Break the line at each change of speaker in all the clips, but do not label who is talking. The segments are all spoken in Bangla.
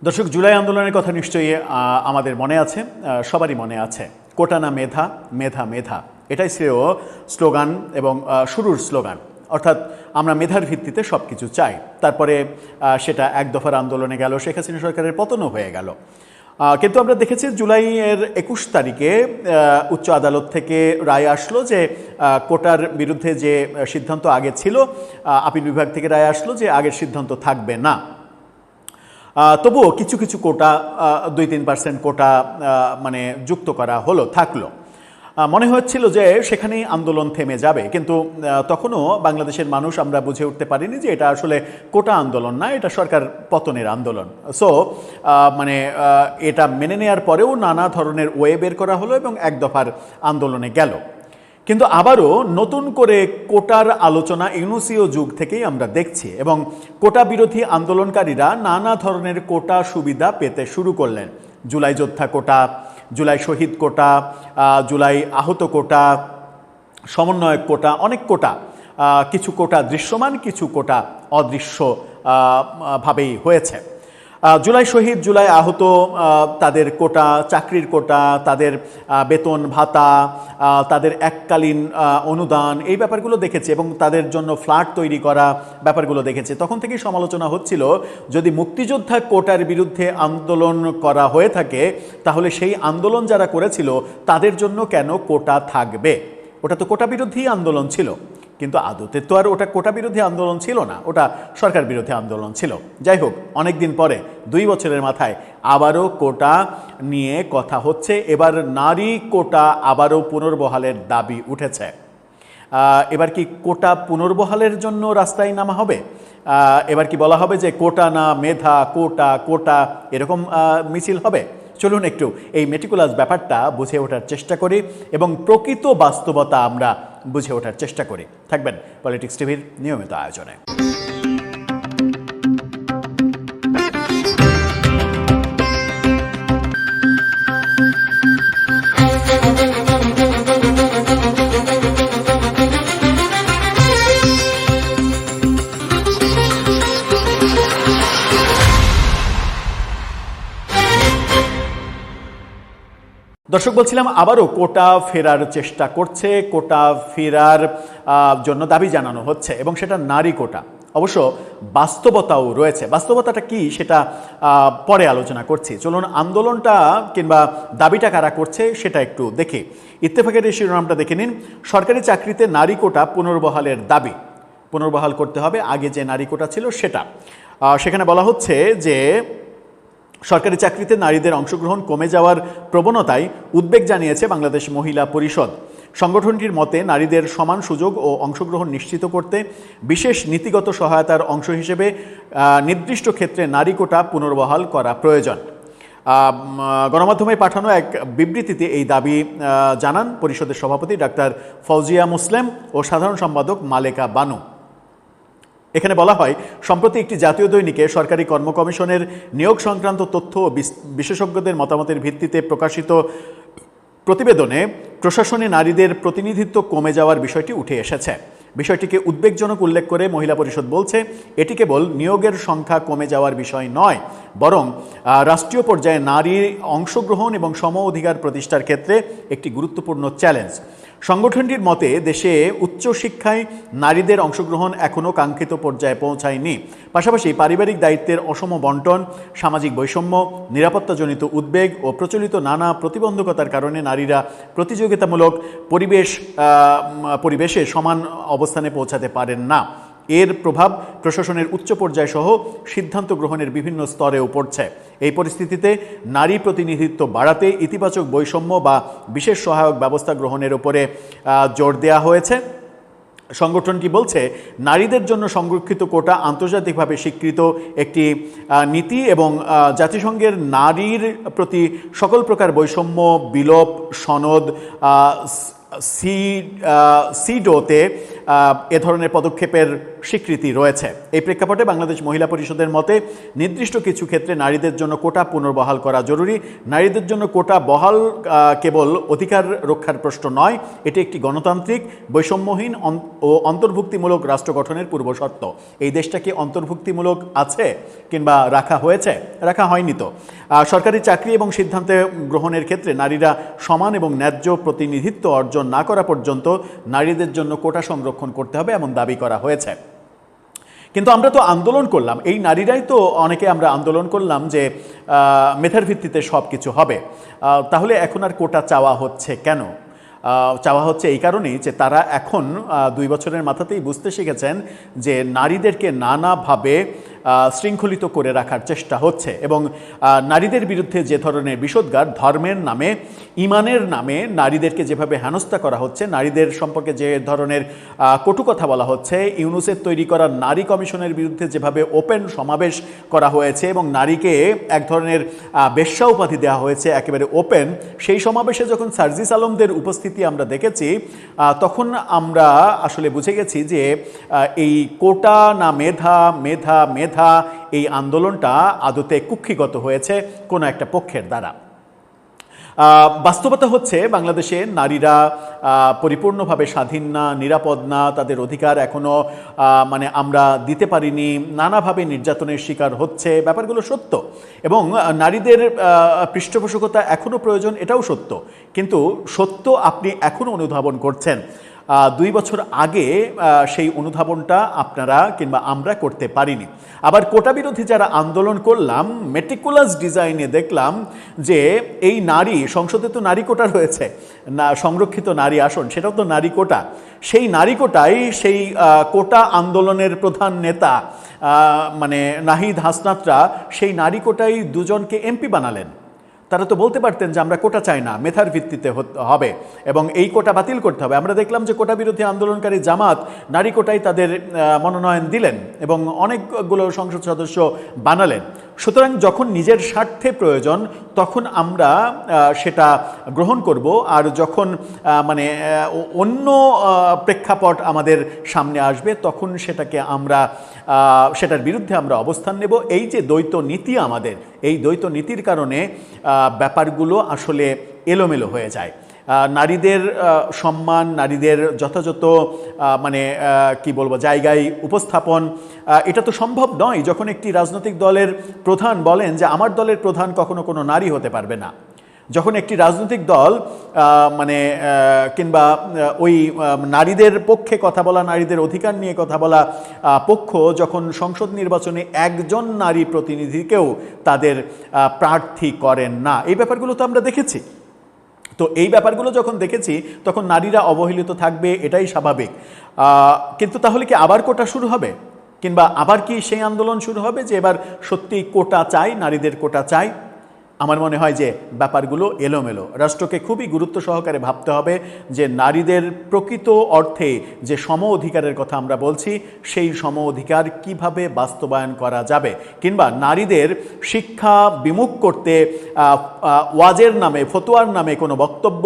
দর্শক, জুলাই আন্দোলনের কথা নিশ্চয়ই আমাদের মনে আছে, সবারই মনে আছে। কোটা না মেধা, মেধা মেধা, এটাই শ্রেয় স্লোগান এবং শুরুর স্লোগান। অর্থাৎ আমরা মেধার ভিত্তিতে সব কিছু চাই। তারপরে সেটা এক দফার আন্দোলনে গেল, শেখ হাসিনা সরকারের পতনও হয়ে গেল। কিন্তু আমরা দেখেছি জুলাইয়ের 21 তারিখে উচ্চ আদালত থেকে রায় আসলো যে কোটার বিরুদ্ধে যে সিদ্ধান্ত আগে ছিল, আপিল বিভাগ থেকে রায় আসলো যে আগের সিদ্ধান্ত থাকবে না। তবুও কিছু কিছু কোটা 2-3% কোটা মানে যুক্ত করা হলো, থাকলো। মনে হচ্ছিল যে সেখানেই আন্দোলন থেমে যাবে, কিন্তু তখনও বাংলাদেশের মানুষ আমরা বুঝে উঠতে পারিনি যে এটা আসলে কোটা আন্দোলন না, এটা সরকার পতনের আন্দোলন। সো মানে এটা মেনে নেওয়ার পরেও নানা ধরনের ওয়ে বের করা হলো এবং এক দফার আন্দোলনে গেল। কিন্তু আবারও নতুন করে কোটার আলোচনা ইউনুসীয় যুগ থেকেই আমরা দেখছি এবং কোটা বিরোধী আন্দোলনকারীরা নানা ধরনের কোটা সুবিধা পেতে শুরু করলেন। জুলাই যোদ্ধা কোটা, জুলাই শহীদ কোটা, জুলাই আহত কোটা, সমন্বয়ক কোটা, অনেক কোটা। কিছু কোটা দৃশ্যমান, কিছু কোটা অদৃশ্য ভাবেই হয়েছে। জুলাই শহীদ, জুলাই আহত, তাদের কোটা, চাকরির কোটা, তাদের বেতন ভাতা, তাদের এককালীন অনুদান, এই ব্যাপারগুলো দেখেছে এবং তাদের জন্য ফ্ল্যাট তৈরি করা ব্যাপারগুলো দেখেছে। তখন থেকেই সমালোচনা হচ্ছিল, যদি মুক্তিযোদ্ধা কোটার বিরুদ্ধে আন্দোলন করা হয়ে থাকে তাহলে সেই আন্দোলন যারা করেছিল তাদের জন্য কেন কোটা থাকবে? ওটা তো কোটা বিরোধী আন্দোলন ছিল। কিন্তু আদতে তো আর ওটা কোটা বিরোধী আন্দোলন ছিল না, ওটা সরকার বিরোধী আন্দোলন ছিল। যাই হোক, অনেক দিন পরে 2 বছরের মাথায় আবারও কোটা নিয়ে কথা হচ্ছে। এবার নারী কোটা আবারও পুনর্বহালের দাবি উঠেছে। এবার কি কোটা পুনর্বহালের জন্য রাস্তায় নামা হবে? এবার কি বলা হবে যে কোটা না মেধা, কোটা কোটা, এরকম মিছিল হবে? চলুন একটু এই মেটিকুলাস ব্যাপারটা বুঝে ওঠার চেষ্টা করি এবং প্রকৃত বাস্তবতা আমরা বুঝে ওঠার চেষ্টা করি। থাকবেন পলিটিক্স টিভির নিয়মিত আয়োজনে। দর্শক, বলছিলাম আবারও কোটা ফেরার চেষ্টা করছে, কোটা ফেরার জন্য দাবি জানানো হচ্ছে এবং সেটা নারী কোটা। অবশ্য বাস্তবতাও রয়েছে। বাস্তবতাটা কি সেটা পরে আলোচনা করছি। চলুন আন্দোলনটা কিংবা দাবিটা কারা করছে সেটা একটু দেখি। ইত্তেফাকের এই শিরোনামটা দেখে নিন। সরকারি চাকরিতে নারী কোটা পুনর্বহালের দাবি। পুনর্বহাল করতে হবে আগে যে নারী কোটা ছিল সেটা। সেখানে বলা হচ্ছে যে সরকারি চাকরিতে নারীদের অংশগ্রহণ কমে যাওয়ার প্রবণতায় উদ্বেগ জানিয়েছে বাংলাদেশ মহিলা পরিষদ। সংগঠনটির মতে নারীদের সমান সুযোগ ও অংশগ্রহণ নিশ্চিত করতে বিশেষ নীতিগত সহায়তার অংশ হিসেবে নির্দিষ্ট ক্ষেত্রে নারী কোটা পুনর্বহাল করা প্রয়োজন। গণমাধ্যমে পাঠানো এক বিবৃতিতে এই দাবি জানান পরিষদের সভাপতি ডাক্তার ফৌজিয়া মুসলেম ও সাধারণ সম্পাদক মালেকা বানু। এখানে বলা হয়, সম্প্রতি একটি জাতীয় দৈনিকে সরকারি কর্ম কমিশনের নিয়োগ সংক্রান্ত তথ্য ও বিশেষজ্ঞদের মতামতের ভিত্তিতে প্রকাশিত প্রতিবেদনে প্রশাসনে নারীদের প্রতিনিধিত্ব কমে যাওয়ার বিষয়টি উঠে এসেছে। বিষয়টিকে উদ্বেগজনক উল্লেখ করে মহিলা পরিষদ বলছে, এটি কেবল নিয়োগের সংখ্যা কমে যাওয়ার বিষয় নয়, বরং রাষ্ট্রীয় পর্যায়ে নারীর অংশগ্রহণ এবং সম অধিকার প্রতিষ্ঠার ক্ষেত্রে একটি গুরুত্বপূর্ণ চ্যালেঞ্জ। সংগঠনটির মতে দেশে উচ্চশিক্ষায় নারীদের অংশগ্রহণ এখনও কাঙ্ক্ষিত পর্যায়ে পৌঁছায়নি। পাশাপাশি পারিবারিক দায়িত্বের অসম বন্টন, সামাজিক বৈষম্য, নিরাপত্তাজনিত উদ্বেগ ও প্রচলিত নানা প্রতিবন্ধকতার কারণে নারীরা প্রতিযোগিতামূলক পরিবেশে সমান অবস্থানে পৌঁছাতে পারেন না। এর প্রভাব প্রশাসনের উচ্চ পর্যায় সহ সিদ্ধান্ত গ্রহণের বিভিন্ন স্তরেও পড়ছে। এই পরিস্থিতিতে নারী প্রতিনিধিত্ব বাড়াতে ইতিবাচক বৈষম্য বা বিশেষ সহায়ক ব্যবস্থা গ্রহণের উপরে জোর দেওয়া হয়েছে। সংগঠনটি বলছে, নারীদের জন্য সংরক্ষিত কোটা আন্তর্জাতিকভাবে স্বীকৃত একটি নীতি এবং জাতিসংঘের নারীর প্রতি সকল প্রকার বৈষম্য বিলোপ সনদ সিডোতে এ ধরনের পদক্ষেপের স্বীকৃতি রয়েছে। এই প্রেক্ষাপটে বাংলাদেশ মহিলা পরিষদের মতে নির্দিষ্ট কিছু ক্ষেত্রে নারীদের জন্য কোটা পুনর্বহাল করা জরুরি। নারীদের জন্য কোটা বহাল কেবল অধিকার রক্ষার প্রশ্ন নয়, এটি একটি গণতান্ত্রিক, বৈষম্যহীন ও অন্তর্ভুক্তিমূলক রাষ্ট্র গঠনের পূর্বশর্ত। এই দেশটা কি অন্তর্ভুক্তিমূলক আছে কিংবা রাখা হয়েছে? রাখা হয়নি তো। সরকারি চাকরি এবং সিদ্ধান্তে গ্রহণের ক্ষেত্রে নারীরা সমান এবং ন্যায্য প্রতিনিধিত্ব অর্জন না করা পর্যন্ত নারীদের জন্য কোটা সংরক্ষণ করতে হবে এমন দাবি করা হয়েছে। কিন্তু আমরা তো আন্দোলন করলাম, এই নারীরাই তো অনেকে আমরা আন্দোলন করলাম যে মেধার ভিত্তিতে সব কিছু হবে। তাহলে এখন আর কোটা চাওয়া হচ্ছে কেন? চাওয়া হচ্ছে এই কারণেই যে তারা এখন 2 বছরের মাথাতেই বুঝতে শিখেছেন যে নারীদেরকে নানাভাবে শৃঙ্খলিত করে রাখার চেষ্টা হচ্ছে এবং নারীদের বিরুদ্ধে যে ধরনের বিষোদ্গার, ধর্মের নামে, ইমানের নামে নারীদেরকে যেভাবে হেনস্থা করা হচ্ছে, নারীদের সম্পর্কে যে ধরনের কটু কথা বলা হচ্ছে, ইউনুসের তৈরি করা নারী কমিশনের বিরুদ্ধে যেভাবে ওপেন সমাবেশ করা হয়েছে এবং নারীকে এক ধরনের বেশ্যা উপাধি দেওয়া হয়েছে একেবারে ওপেন, সেই সমাবেশে যখন সার্জিস আলমদের উপস্থিতি আমরা দেখেছি তখন আমরা আসলে বুঝে গেছি যে এই কোটা না মেধা, মেধা মেধা এই আন্দোলনটা আদতে কুক্ষিগত হয়েছে কোনো একটা পক্ষের দ্বারা। বাস্তবতা হচ্ছে বাংলাদেশে নারীরা পরিপূর্ণভাবে স্বাধীন না, নিরাপদ না, তাদের অধিকার এখনও মানে আমরা দিতে পারিনি, নানাভাবে নির্যাতনের শিকার হচ্ছে, ব্যাপারগুলো সত্য এবং নারীদের পৃষ্ঠপোষকতা এখনও প্রয়োজন, এটাও সত্য। কিন্তু সত্য আপনি এখনও অনুধাবন করছেন, 2 বছর আগে সেই অনুধাবনটা আপনারা কিংবা আমরা করতে পারিনি। আবার কোটা বিরোধী যারা আন্দোলন করলাম, মেটিকুলাস ডিজাইনে দেখলাম যে এই নারী সংসদে তো নারী কোটা রয়েছে, না সংরক্ষিত নারী আসন, সেটাও তো নারী কোটা। সেই নারী কোটাই সেই কোটা আন্দোলনের প্রধান নেতা মানে নাহিদ হাসনাতরা সেই নারী কোটাই 2 জনকে এমপি বানালেন। তারা তো বলতে পারতেন যে আমরা কোটা চাই না, মেধার ভিত্তিতে হবে এবং এই কোটা বাতিল করতে হবে। আমরা দেখলাম যে কোটা বিরোধী আন্দোলনকারী জামাত নারী কোটাই তাদের মনোনয়ন দিলেন এবং অনেকগুলো সংসদ সদস্য বানালেন। সুতরাং যখন নিজের স্বার্থে প্রয়োজন তখন আমরা সেটা গ্রহণ করব, আর যখন মানে অন্য প্রেক্ষাপট আমাদের সামনে আসবে তখন সেটাকে আমরা সেটার বিরুদ্ধে আমরা অবস্থান নেব। এই যে দ্বৈত নীতি আমাদের, এই দ্বৈত নীতির কারণে ব্যাপারগুলো আসলে এলোমেলো হয়ে যায়। নারীদের সম্মান, নারীদের যথাযথ মানে কি বলবো জায়গায় উপস্থাপন, এটা তো সম্ভব নয় যখন একটি রাজনৈতিক দলের প্রধান বলেন যে আমার দলের প্রধান কখনো কোনো নারী হতে পারবে না। যখন একটি রাজনৈতিক দল মানে কিংবা ওই নারীদের পক্ষে কথা বলা, নারীদের অধিকার নিয়ে কথা বলা পক্ষ যখন সংসদ নির্বাচনে একজন নারী প্রতিনিধিকেও তাদের প্রার্থী করেন না, এই ব্যাপারগুলো তো আমরা দেখেছি। তো এই ব্যাপারগুলো যখন দেখেছি তখন নারীরা অবহেলিত থাকবে, এটাই স্বাভাবিক। কিন্তু তাহলে কি আবার কোটা শুরু হবে কিংবা আবার কি সেই আন্দোলন শুরু হবে যে এবার সত্যি কোটা চাই, নারীদের কোটা চাই? আমার মনে হয় যে ব্যাপারগুলো এলোমেলো। রাষ্ট্রকে খুবই গুরুত্ব সহকারে ভাবতে হবে যে নারীদের প্রকৃত অর্থে যে সম অধিকারের কথা আমরা বলছি সেই সম অধিকার কীভাবে বাস্তবায়ন করা যাবে, কিংবা নারীদের শিক্ষা বিমুখ করতে ওয়াজের নামে, ফতোয়ার নামে কোনো বক্তব্য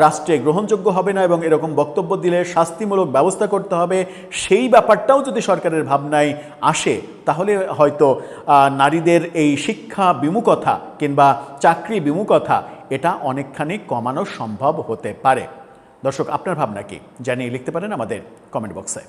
রাষ্ট্রে গ্রহণযোগ্য হবে না এবং এরকম বক্তব্য দিলে শাস্তিমূলক ব্যবস্থা করতে হবে, সেই ব্যাপারটাও যদি সরকারের ভাবনায় আসে তাহলে হয়তো নারীদের এই শিক্ষা বিমুখতা কিংবা চাকরি বিমুখতা এটা অনেকখানি কমানো সম্ভব হতে পারে। দর্শক, আপনার ভাবনা কি জানিয়ে লিখতে পারেন আমাদের কমেন্ট বক্সে।